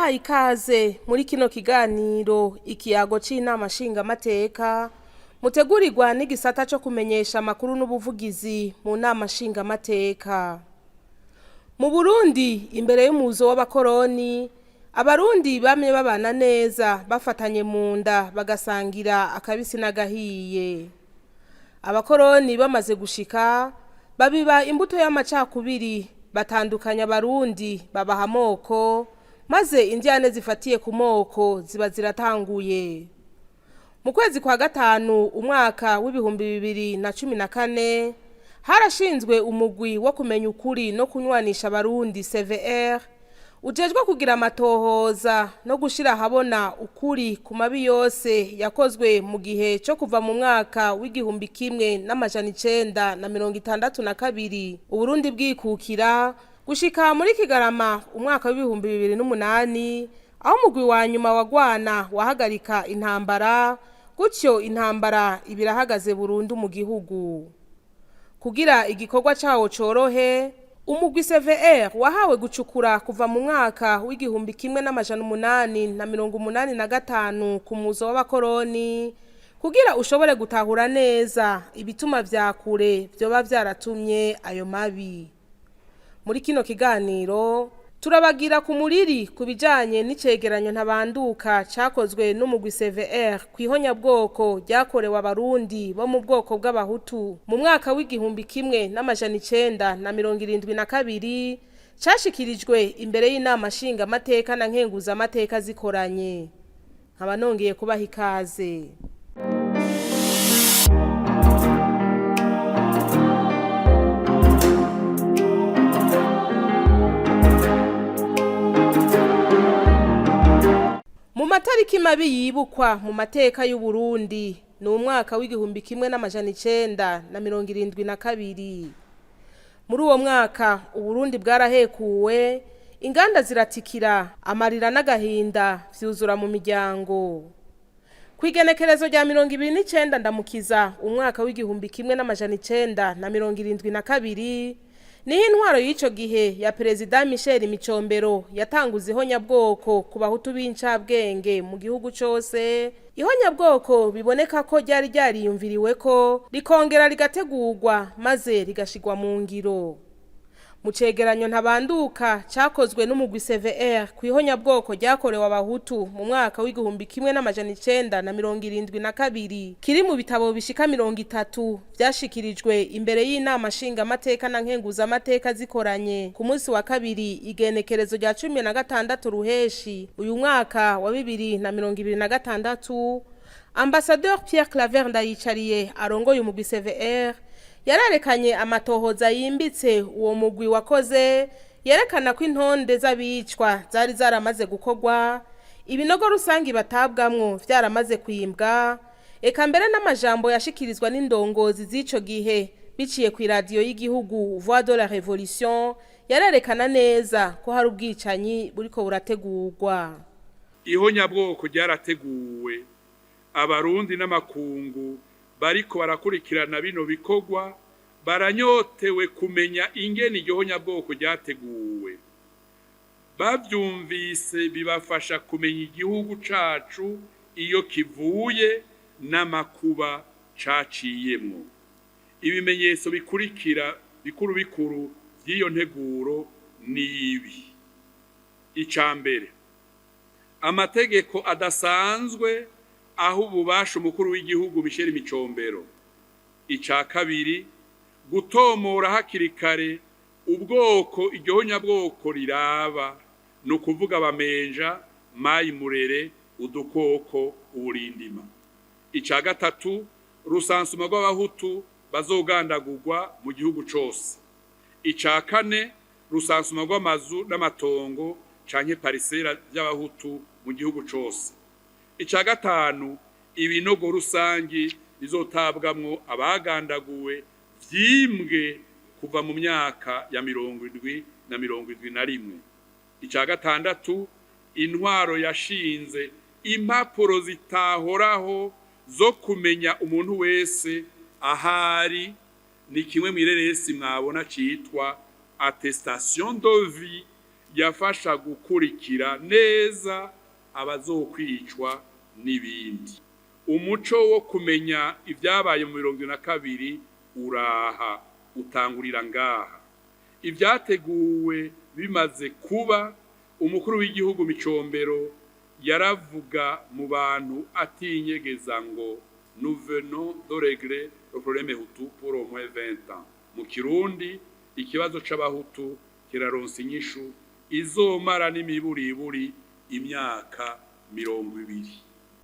turabahaye ikaze muri kino kiganiro ikiyago c'inama nshingamateka mutegurirwa n'igisata co kumenyesha amakuru n'ubuvugizi mu nama nshingamateka. Mu Burundi imbere y'umuzo w'abakoroni abarundi bamye babana neza bafatanye mu nda bagasangira akabisi n'agahiye. Abakoroni bamaze gushika babiba imbuto y'amacakubiri batandukanya abarundi babaha amoko maze indyane zifatiye ku moko ziba ziratanguye. Mu kwezi kwa gatanu umwaka w'ibihumbi 2014 harashinzwe umugwi wo kumenya ukuri no kunywanisha abarundi CVR ujejwe kugira amatohoza no gushira habona ukuri ku mabi yose yakozwe mu gihe cyo kuva mu mwaka w'igihumbi kimwe n'amajana 962 Uburundi bwikukira gushika muri Kigarama umwaka w'ibihumbi 2008 aho umugwi wa nyuma wagwana wahagarika intambara gutyo intambara ibirahagaze burundu mu gihugu. Kugira igikorwa cawo corohe umugwi CVR wahawe gucukura kuva mu mwaka w'igihumbi kimwe n'amajana 885 ku muzo w'abakoroni kugira ushobore gutahura neza ibituma vya kure vyoba vyaratumye ayo mabi. Muri kino kiganiro turabagira ku muriri kubijanye n'icegeranyo ntabanduka cakozwe n'umugwi CVR kwihonyabwoko ryakorewe abarundi bo mu bwoko bw'abahutu mu mwaka w'igihumbi kimwe n'amajana 972 cashikirijwe imbere y'inama nshingamateka na nkenguzamateka zikoranye. Nkaba nongeye kubaha ikaze. Mu matariki mabi yibukwa mu mateka y'u Burundi ni umwaka w'igihumbi kimwe n'amajana 972. Muri uwo mwaka Uburundi bwarahekuwe, inganda ziratikira, amarira n'agahinda vyuzura mu miryango. Kwigenekerezo rya 29 ndamukiza umwaka w'igihumbi kimwe n'amajana 972 ni intwaro y'ico gihe ya Perezida Michel Micombero yatanguze ihonyabwoko ku bahutu b'incabwenge mu gihugu cose. Ihonyabwoko biboneka ko ryari ryariyumviriwe ko rikongera rigategurwa maze rigashigwa mu ngiro. Mu cegeranyo ntabanduka cakozwe n'umugwi CVR kwihonyabwoko ryakorewe abahutu mu mwaka w'igihumbi kimwe n'amajana 972 kiri mu bitabo bishika 30 vyashikirijwe imbere y'inama nshingamateka na nkenguzamateka zikoranye ku munsi wa kabiri igenekerezo rya 16 ruheshi uyu mwaka wa 2026. Ambassadeur Pierre Claver Ndayicariye arongoye umugwi CVR yararekanye amatohoza yimbitse uwo mugwi wakoze yerekana ko intonde z'abicwa zari zaramaze gukorwa, ibinogo rusangi batabwamwo vyaramaze kwimbwa, eka mbere n'amajambo yashikirizwa n'indongozi z'ico gihe biciye ku radio y'igihugu Voix de la Révolution yararekana neza ko hari ubwicanyi buriko burategurwa. Ihonyabwoko ryarateguwe, abarundi n'amakungu bariko barakurikirana bino bikorwa baranyotewe kumenya ingene igihonyabwoko ryateguwe. Bavyumvise bibafasha kumenya igihugu cacu iyo kivuye n'amakuba caciyemwo. Ibimenyetso bikurikira bikuru bikuru vy'iyo nteguro ni ibi. Icambere, amategeko adasanzwe aho ububasha umukuru w'igihugu Michel Micombero. Ica kabiri, gutomora hakiri kare ubwoko igihonyabwoko riraba, no kuvuga bamenja, mayi murere, udukoko, uburindima. Ica gatatu, rusansuma rw'abahutu bazogandagurwa mu gihugu cose. Ica kane, rusansuma rw'amazu n'amatongo canke parisera by'abahutu mu gihugu cose. Ica gatanu, ibinogo rusangi bizotabwamwo abagandaguwe vyimbwe kuva mu myaka ya 70 na 71. Ica gatandatu, intwaro yashinze impapuro zitahoraho zo kumenya umuntu wese ahari, ni kimwe mwireresi mwabona citwa attestation de vie yafasha gukurikira neza abazokwicwa n'ibindi. Umuco wo kumenya ibyabaye mu 2022 uraha utangurira ngaha. Ibyateguwe bimaze kuba, umukuru w'igihugu Micombero yaravuga mu bantu atinyegeza ngo nous venons de régler le problème Hutu pour au moins 20 ans. Mu Kirundi ikibazo c'abahutu kiraronsa inyishu izomara n'imiburiburi imyaka 20.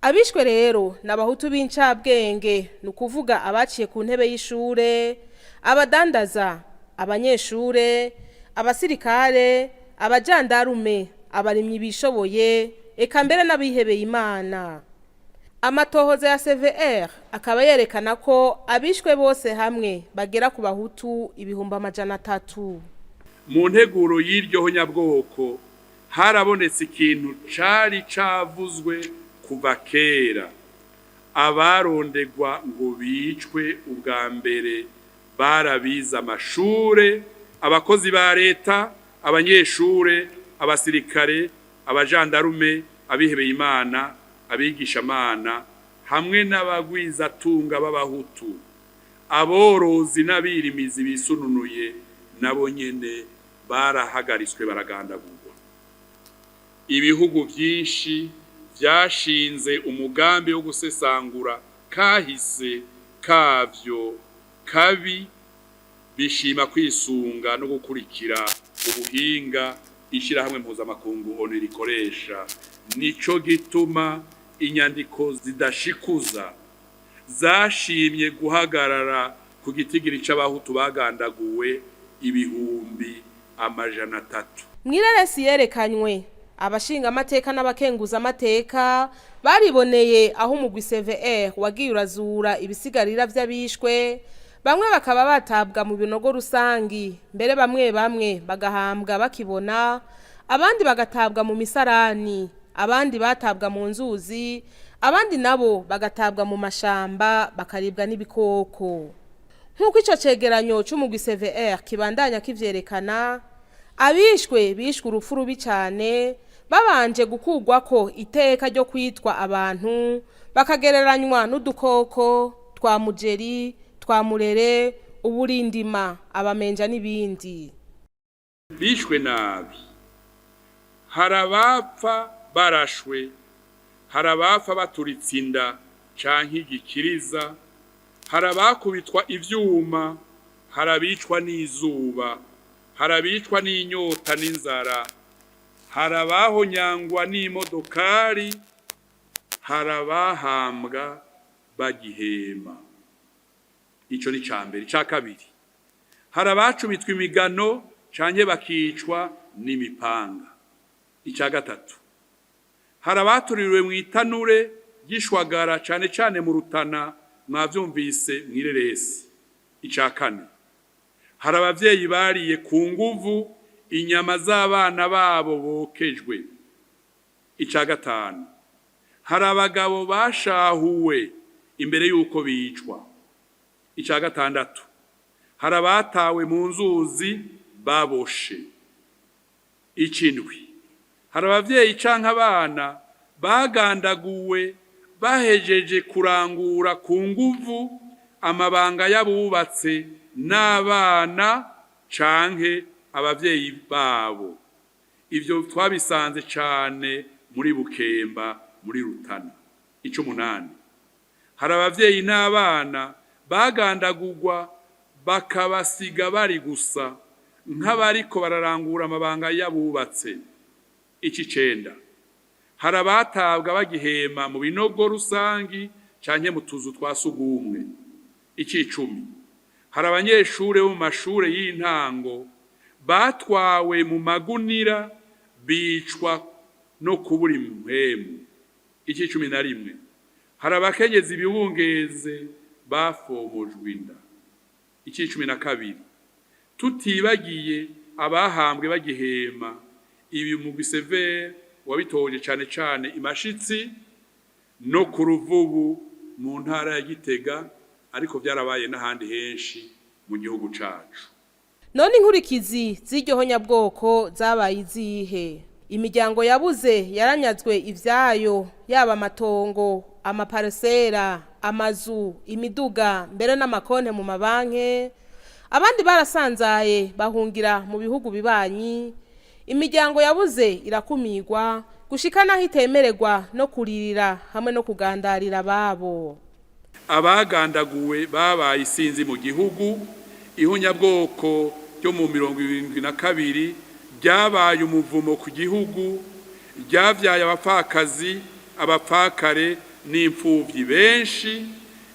Abishwe rero n'abahutu b'incabwenge, nukuvuga abaciye ku ntebe y'ishure, abadandaza, abanyeshure, abasirikare, abajandarume, abarimyi bishoboye, eka mbere n'abihebeye Imana. Amatohoza ya CVR akaba yerekana ko abishwe bose hamwe bagera ku bahutu 300,000. Mu nteguro y'iryo nyabwoko harabonetse ikintu cari cavuzwe kuva kera. Abarondegwa ngo bicwe ubwa mbere barabiza amashure, abakozi ba leta, abanyeshure, abasirikare, abajandarume, abihebeye Imana, abigishamana, hamwe n'abagwizatunga b'abahutu. Aborozi n'abirimizi bisununuye nabo nyene barahagariswe baragandagurwa. Ibihugu byinshi byashinze umugambi wo gusesangura kahise kavyo kabi, bishima kwisunga no gukurikira ubuhinga ishirahamwe mpuzamakungu ONU rikoresha. Nico gituma inyandiko zidashikuza zashimye guhagarara ku gitigiri c'abahutu bagandaguwe 300,000. Mwireresi yerekanywe, abashinga amateka n'abakenguza amateka bariboneye aho umugwi CVR wagiye urazura ibisigarira vy'abishwe, bamwe bakaba batabwa mu binogo rusangi, mbere bamwe bagahambwa bakibona, abandi bagatabwa mu misarani, abandi batabwa mu nzuzi, abandi nabo bagatabwa mu mashamba bakaribwa n'ibikoko. Nk'uko ico cegeranyo c'umugwi CVR kibandanya kivyerekana, abishwe bishwe urupfu rubi cyane, babanje gukurwako iteka ryo kwitwa abantu, bakagereranywa n'udukoko twa mujeri, twa murere, uburindima, abamenja n'ibindi. Bishwe nabi. Harabapfa barashwe, harabapfa baturitsinda canke igikiriza, harabakubitwa ivyuma, harabicwa n'izuba, harabicwa n'inyota n'inzara, harabahonyangwa n'imodokari, harabahambwa bagihema. Ico ni cambere. Ca kabiri, harabacubitwa imigano canke bakicwa n'imipanga. Ica gatatu, harabatuririwe mu itanure gishwagara cane cane mu Rutana, mwavyumvise mwireresi. Ica kane, harabavyeyi bariye ku nguvu inyama z'abana babo bokejwe. Ica gatanu, harabagabo bashahuwe imbere yuko bicwa. Ica gatandatu, harabatawe mu nzuzi baboshe. Icindwi, harabavyeyi canke abana bagandaguwe bahejeje kurangura ku nguvu amabanga y'abubatse n'abana canke abavyeyi babo. Ivyo twabisanze cane muri Bukemba muri Rutana. Icumunani, harabavyeyi n'abana bagandagurwa bakabasiga bari gusa nk'abariko bararangura amabanga y'abubatse. Icicenda, harabatabwa bagihema mu binogo rusangi canke mu tuzu twa sugumwe. Icicumi, harabanyeshure bo mu mashure y'intango batwawe mu magunira bicwa no kubura impwemu. Icicumi na rimwe, harabakenyezi bibungeze bafomojwe inda. Icicumi na kabiri, tutibagiye abahambwe bagihema. Ibi umugwi CVR wabitoje cane cane imashitsi no ku Ruvubu mu ntara ya Gitega, ariko byarabaye n'ahandi henshi mu gihugu cacu. none inkurikizi z'iryo honyabwoko zabaye izihe? Imiryango yabuze yaranyazwe ivyayo, yaba amatongo, amaparsera, amazu, imiduga, mbere n'amakonte mu mabanke. Abandi barasanzaye bahungira mu bihugu bibanyi. Imiryango yabuze irakumirwa gushika naho itemererwa no kuririra hamwe no kugandarira ababo. Abagandaguwe babaye isinzi mu gihugu. Ihonyabwoko ryo mu 72 ryabaye umuvumo ku gihugu, ryavyaye abapfakazi, abapfakare n'imfuvyi benshi.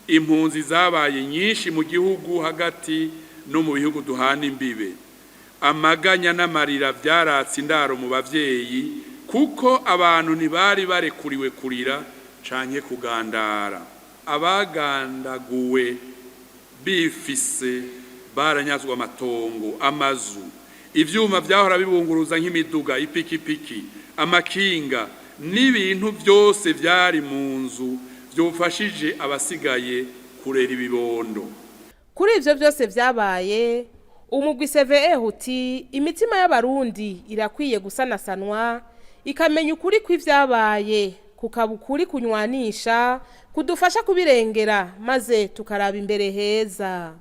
Impunzi zabaye nyinshi mu gihugu hagati no mu bihugu duhana imbibe. Amaganya n'amarira vyaratse indaro mu bavyeyi, kuko abantu ntibari barekuriwe kurira canke kugandara. Abagandaguwe bifise baranyazwa amatongo, amazu, ivyuma vyahora bibunguruza nk'imiduga, ipikipiki, amakinga n'ibintu vyose vyari mu nzu vyofashije abasigaye kurera ibibondo. Kuri ivyo vyose vyabaye, umugwi CVR uti imitima y'abarundi irakwiye gusanasanwa, ikamenya ukuri kw'ivyabaye, kukaba ukuri kunywanisha, kudufasha kubirengera maze tukaraba imbere heza.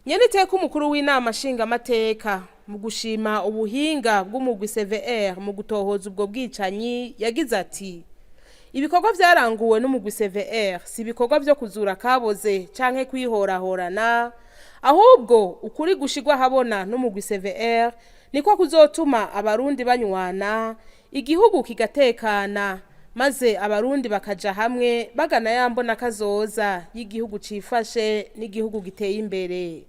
Nyeniteka umukuru w'inama nshingamateka mu gushima ubuhinga bw'umugwi CVR mu gutohoza ubwo bwicanyi yagize ati: ibikorwa vyaranguwe n'umugwi CVR si ibikorwa vyo kuzura kaboze canke kwihorahorana, ahubwo ukuri gushigwa habona n'umugwi CVR niko kuzotuma abarundi banywana, igihugu kigatekana, maze abarundi bakaja hamwe bagana yambona kazoza y'igihugu cifashe n'igihugu giteye imbere.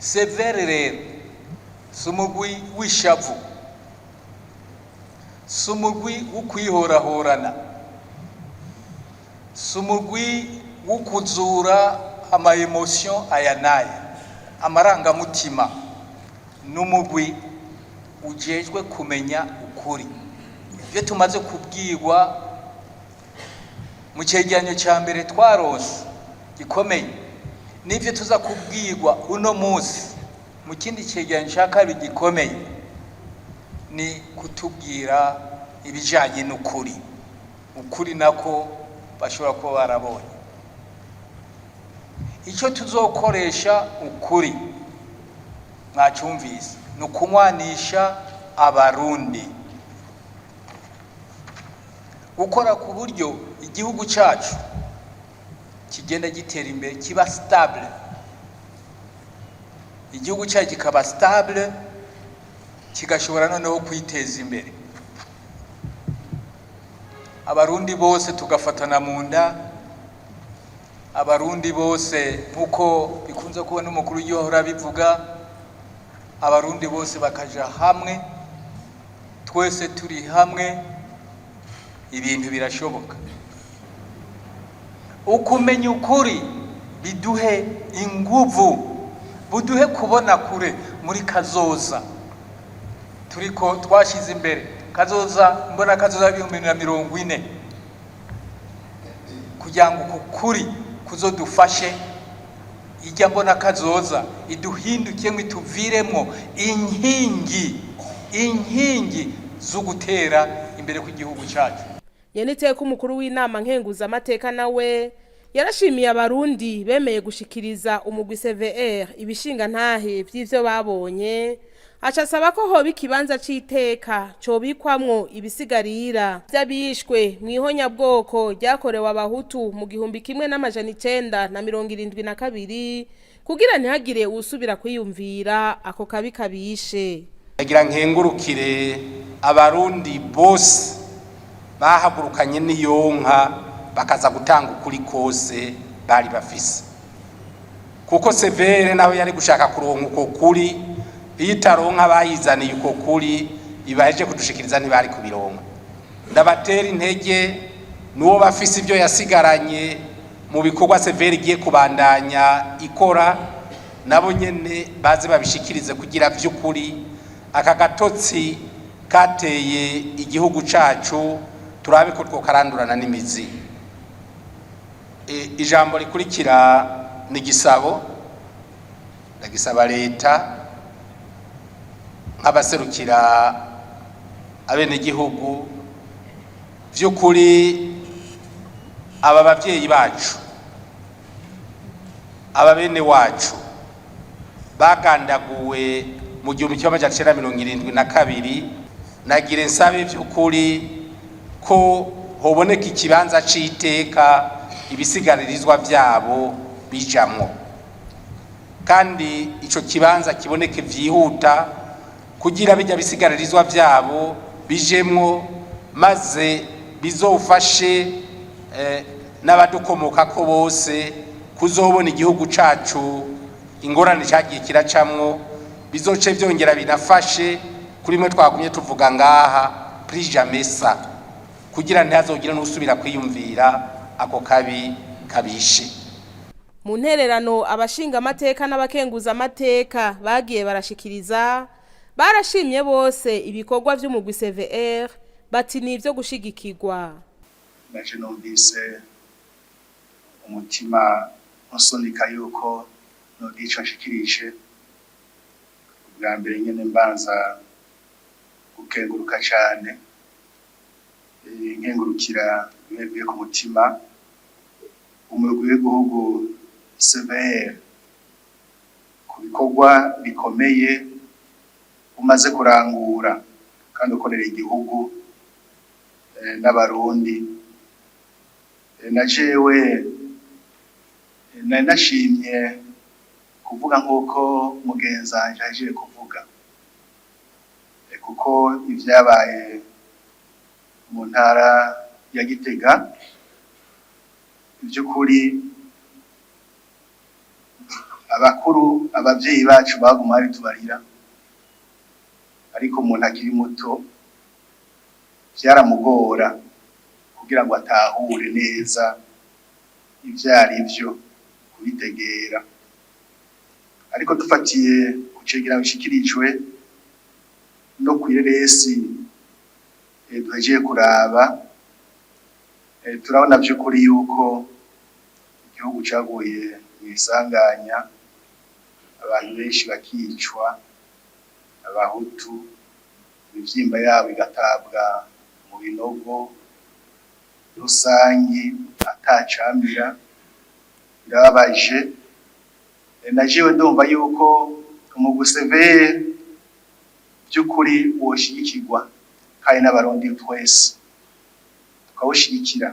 CVR rero sumugwi w'ishavu, sumugwi ukwihorahorana, sumugwi ukuzura ama emotion ayanaya, amarangamutima, n'umugwi ujejwe kumenya ukuri. Ibyo tumaze kubwirwa mu cegeranyo ca mbere twarose gikomeye, n'ivyo tuza kubwirwa uno munsi mu kindi cegeranyo ca kabiri gikomeye, ni kutubwira ibijanye n'ukuri. Ukuri nako bashobora kuba barabonye. Icyo tuzokoresha ukuri mwacumvise ni ukunywanisha abarundi, gukora ku buryo igihugu cyacu kigenda gitera imbere, kiba stable. Igihugu cyacu kikaba stable, kigashobora noneho kwiteza imbere. Abarundi bose tugafatana mu nda, abarundi bose nkuko bikunze kuba n'umukuru w'ihora bivuga, abarundi bose bakaja hamwe, twese turi hamwe, ibintu birashoboka. Ukumenya ukuri biduhe inguvu, buduhe kubona kure muri kazoza turiko twashize imbere, kazoza mbona kazoza 2040, kugira ngo ukuri kuzodufashe ijya mbona kazoza iduhinduke ngo ituviremo inkingi zo gutera imbere ku gihugu cyacu. Nyeniteka umukuru w'inama nkenguza amateka nawe yarashimiye abarundi bemeye gushikiriza umugwi CVR ibishinga ntahe vy'ivyo babonye, acasaba ko hoba ikibanza c'iteka cobikwamwo ibisigarira vy'abishwe mw'ihonyabwoko ryakorewe abahutu mu 1972 kugira ntihagire usubira kwiyumvira ako kabi kabishe. Agira nkengurukire abarundi bose bahagurukanye n'iyonka bakaza gutanga ukuri kose bari bafise, kuko CVR naho yari gushaka kuronka uko kuri, itaronka bayizaniye uko kuri ibaheje kudushikiriza ntibari kubironka. Ndabatera intege nuwo bafise ibyo yasigaranye mu bikorwa CVR igiye kubandanya ikora, nabo nyene baze babishikirize kugira vy'ukuri aka gatotsi kateye igihugu cacu turabe ko twokarandurana n'imizi. Ijambo rikurikira ni gisabo. ndagisaba leta nk'abaserukira abenegihugu vy'ukuri aba bavyeyi bacu aba bene wacu bagandaguwe mu 1972 nagire nsabe vy'ukuri ko hoboneka ikibanza c'iteka ibisigaririzwa vyabo bijamwo, kandi ico kibanza kiboneke vyihuta kugira bijya bisigaririzwa vyabo bijemwo, maze bizofashe n'abadukomokako bose kuzobona igihugu cacu ingorane cagiye kiracamwo, bizoce vyongera binafashe kuri mwe twagumye tuvuga ngaha plus jamais ça, kugira ntihazogira n'usubira kwiyumvira ako kabi kabishe. Mu ntererano abashinga amateka n'abakenguza amateka bagiye barashikiriza barashimye bose ibikorwa vy'umugwi CVR bati nivyo gushigikirwa. Naje numvise umutima usunika yuko nogico nshikirije bwa mbere nyene mbanza gukenguruka cyane, nkengurukira bivuye ku mutima umugwi w'igihugu CVR ku bikorwa bikomeye umaze kurangura kandi ukorera igihugu n'abarundi. Na jewe nashimye kuvuga nk'uko mugenzi wanje aje kuvuga, kuko ivyabaye mu ntara ya Gitega by'ukuri abakuru abavyeyi bacu baguma bitubarira, ariko umuntu akiri muto vyaramugora kugira ngo atahure neza ivyari byo kubitegera. Ariko dufatiye kucegera bishikirijwe no kwireresi duhejeje kuraba, turabona by'ukuri yuko igihugu caguye mwisanganya, abantu benshi bakicwa, abahutu ibivyimba yabo igatabwa mu binogo rusangi atacamira, birababaje. Najewe ndumva yuko umugwi CVR by'ukuri woshigikirwa kandi n'abarundi twese tukawushigikira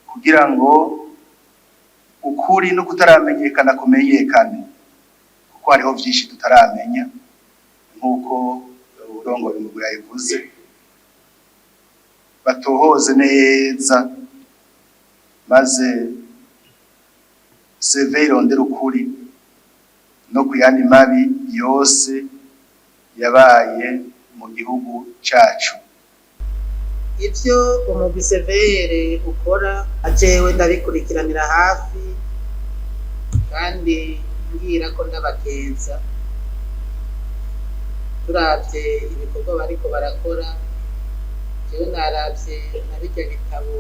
kugira ngo ukuri no kutaramenyekana kumenyekane, kuko hariho vyinshi tutaramenya nk'uko urongoye umugwi yabivuze, batohoze neza maze CVR irondera ukuri no kuyandi mabi yose yabaye mu gihugu cacu. Ivyo umugwi CVR ukora ajewe ndabikurikiranira hafi kandi ngira ko ndabagenza, turavye ibikorwa bariko barakora. Jewe naravye nabirya bitabo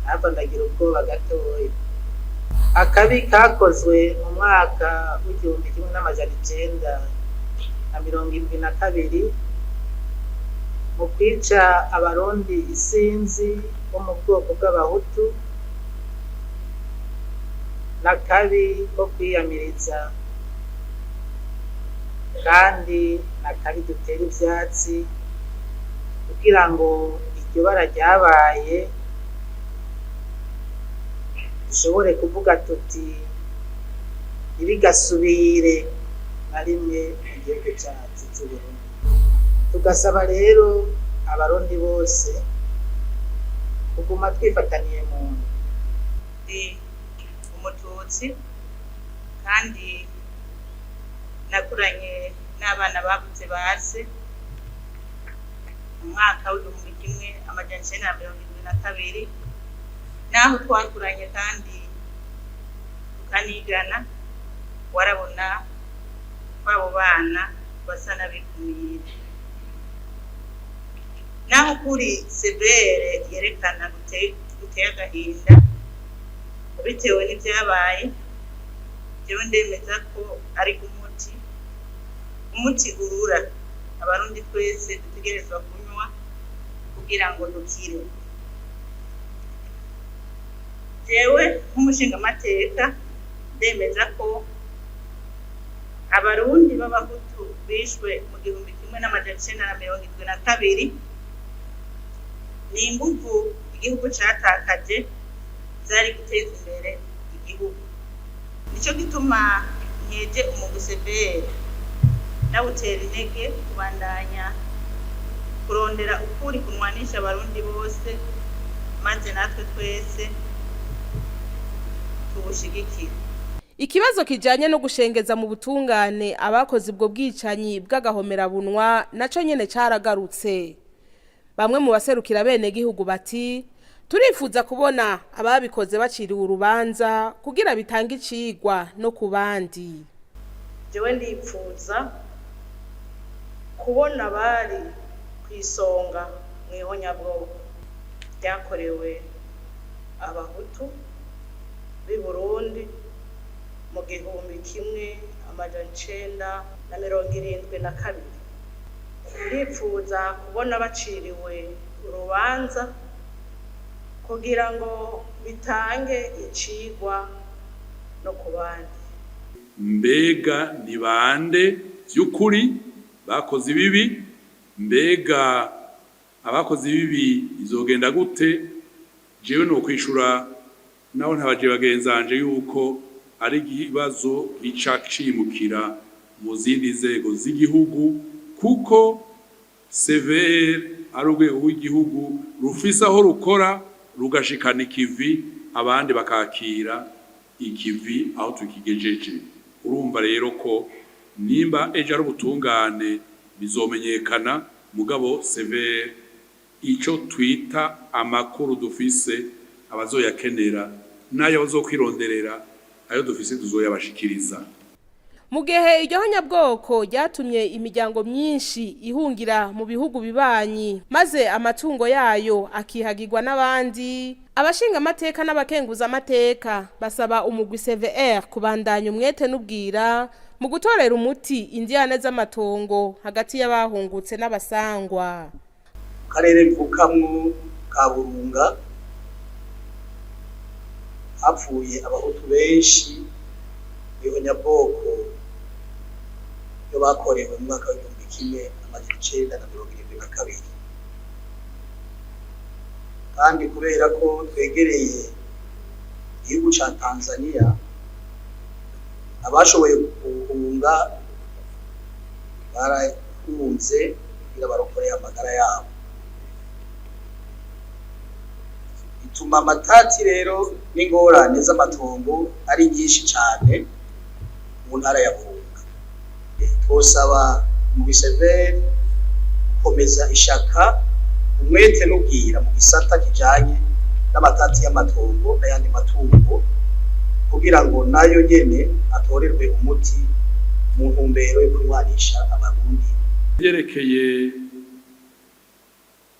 nava ndagira ubwoba gatoya. Akabi kakozwe mu mwaka w'1972 mu kwica abarundi isinzi bo mu bwoko bw'abahutu, n'akabi ko kwiyamiriza kandi n'akabi dutera ivyatsi kugira ngo iryo bara ryabaye dushobore kuvuga tuti irigasubire na rimwe mu gihugu cyacu c'Uburundi. Tugasaba rero abarundi bose kuguma twifataniye mu ndi umututsi kandi nakuranye n'abana babuze base mu mwaka w'1972 naho twakuranye kandi tukanigana, warabona abo bana basa n'abikumira. Naho kuri CVR yerekana guteye agahinda bitewe n'ivyabaye, jewe ndemeza ko ari umuti urura abarundi twese dutegerezwa kunywa kugira ngo dukire. Jewe nk'umushingamateka ndemeza ko abarundi b'abahutu bishwe mu 1972 ni inguvu igihugu catakaje zari guteza imbere igihugu. Nico gituma nkeje umugusebere nawutera intege kubandanya kurondera ukuri kunwanisha abarundi bose, maze natwe twese tubushigikira. Ikibazo kijanye no gushengeza mu butungane abakoze ubwo bwicanyi bw'agahomerabunwa naco nyene caragarutse. Bamwe mu baserukira bene gihugu bati turifuza kubona ababikoze baciriwe urubanza kugira bitange icigwa no ku bandi. Jewe ndipfuza kubona bari kwisonga mu ihonyabwoko ryakorewe abahutu b'i Burundi mu 1972. Ndipfuza kubona baciriwe urubanza kugira ngo bitange icigwa no ku bandi. Mbega ni bande vy'ukuri bakoze ibibi? Mbega abakoze ibibi izogenda gute? Jewe no kwishura naho ntabaje bagenzanje yuko ari ikibazo icacimukira mu zindi nzego z'igihugu, kuko CVR ari urwego rw'igihugu rufise aho rukora rugashikana ikivi, abandi bakakira ikivi aho tukigejeje. Urumva rero ko nimba ejo ari ubutungane bizomenyekana, mugabo CVR ico twita amakuru dufise abazoyakenera nayo bazokwironderera ayo dufise tuzoyabashikiriza. Mu gihe iryo honyabwoko ryatumye imiryango myinshi ihungira mu bihugu bibanyi maze amatungo yayo akihagirwa n'abandi, abashinga amateka n'abakenguza amateka basaba umugwi CVR kubandanya umwete n'ubwira mu gutorera umuti indiyane z'amatongo hagati y'abahungutse n'abasangwa. Karere mvukamwo ka Burunga hapfuye abahutu benshi ihonyabwoko yo bakorewe mu mwaka w'1972, kandi kubera ko twegereye igihugu ca Tanzania abashoboye guhunga barahunze kugira barokoreye amagara yabo. Bituma amatati rero n'ingorane z'amatongo ari nyinshi cyane mu ntara ya Burunga. Twosaba mu biseveri gukomeza ishaka umwete n'ubwira mu gisata kijanye n'amatati y'amatongo n'ayandi matungo kugira ngo nayo nyene atorerwe umuti mu ntumbero yo kurwanisha abarundi. Yerekeye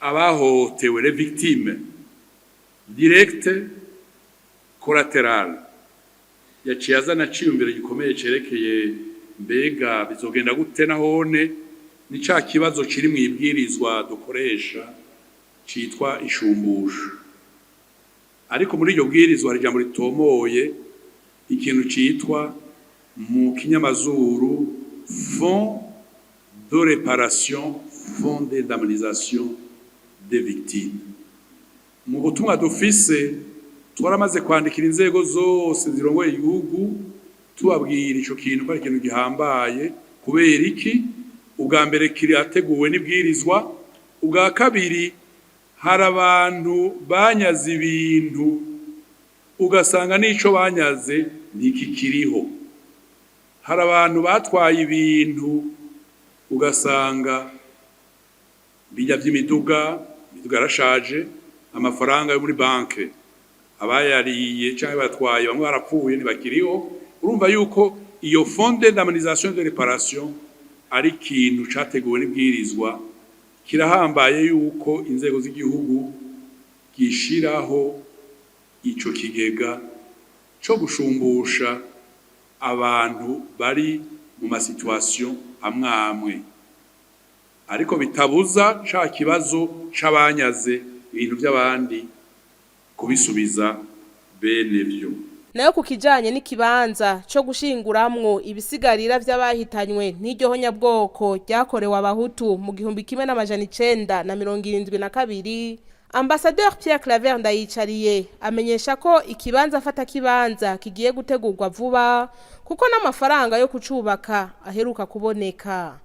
abahotewe les victimes directe collaterale yaciye azana ciyumviro gikomeye cerekeye mbega bizogenda gute nahone ni ca kibazo kiri mu ibwirizwa dukoresha citwa ishumbusho. Ariko muri iryo bwirizwa rijambo ritomoye ikintu citwa mu kinyamazuru Fonds de réparation, Fonds d'indemnisation des victimes. Mu butumwa dufise twaramaze kwandikira inzego zose zirongoye igihugu tubabwira ico kintu ko ari ikintu gihambaye. Kubera iki? Ubwa mbere kirateguwe n'ibwirizwa, ubwa kabiri hari abantu banyaze ibintu ugasanga n'ico banyaze ntikikiriho. Hari abantu batwaye ibintu ugasanga bijya vy'imiduga yarashaje, amafaranga yo muri banke abayariye cyangwa batwaye bamwe barapfuye ntibakiriho. Urumva yuko iyo Fonds d'indemnisation de réparation ari ikintu categuwe n'ibwirizwa, kirahambaye yuko inzego z'igihugu gishiraho ico kigega co gushumbusha abantu bari mu masituwasiyo amwe ariko bitabuza ca kibazo c'abanyaze ibintu by'abandi kubisubiza bene vyo. Nayo ku kijanye n'ikibanza co gushinguramwo ibisigarira vy'abahitanywe n'iryo honyabwoko ryakorewe abahutu mu 1972, Ambassadeur Pierre Claver Ndayicariye amenyesha ko ikibanza afata kibanza kigiye gutegurwa vuba kuko n'amafaranga yo kucubaka aheruka kuboneka.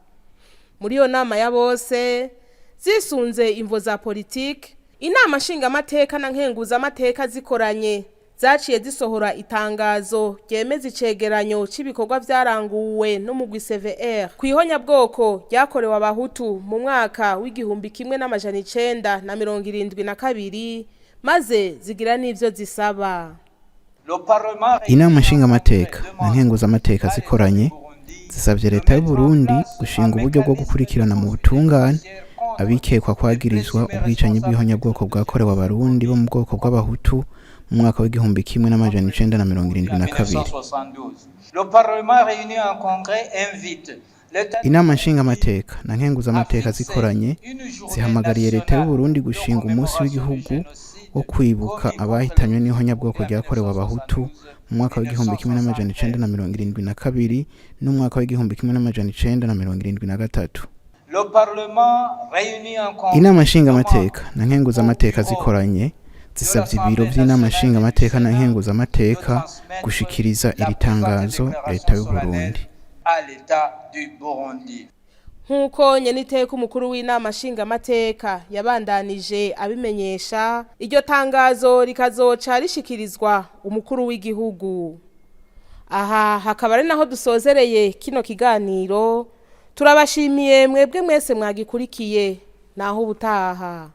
Muri yo nama ya bose zisunze imvo za politike, inama nshingamateka na nkenguzamateka zikoranye zaciye zisohora itangazo ryemeza icegeranyo c'ibikorwa vyaranguwe n'umugwi CVR kwihonyabwoko ryakorewe abahutu mu mwaka w'1972 maze zigira n'ivyo zisaba. Inama nshingamateka na nkenguzamateka zikoranye zisabye leta y'u Burundi gushinga uburyo bwo gukurikirana mu butungane abikekwa kwagirizwa ubwicanyi bw'ihonyabwoko bwakorewe abarundi bo mu bwoko bw'abahutu mu mwaka w'1972. Inama nshingamateka na nkenguzamateka zikoranye zihamagariye leta y'u Burundi gushinga umunsi w'igihugu wo kwibuka abahitanywe n'ihonyabwoko ryakorewe abahutu mu mwaka w'1972 n'umwaka w'1973. Inama nshingamateka na nkenguzamateka zikoranye zisabye ibiro by'inama nshingamateka na nkenguzamateka gushikiriza iri tangazo leta y'u Burundi. Nkuko nyeniteka umukuru w'inama nshingamateka yabandanije abimenyesha, iryo tangazo rikazoca rishikirizwa umukuru w'igihugu. Aha hakaba ari naho dusozereye kino kiganiro. Turabashimiye mwebwe mwese mwagikurikiye, naho ubutaha.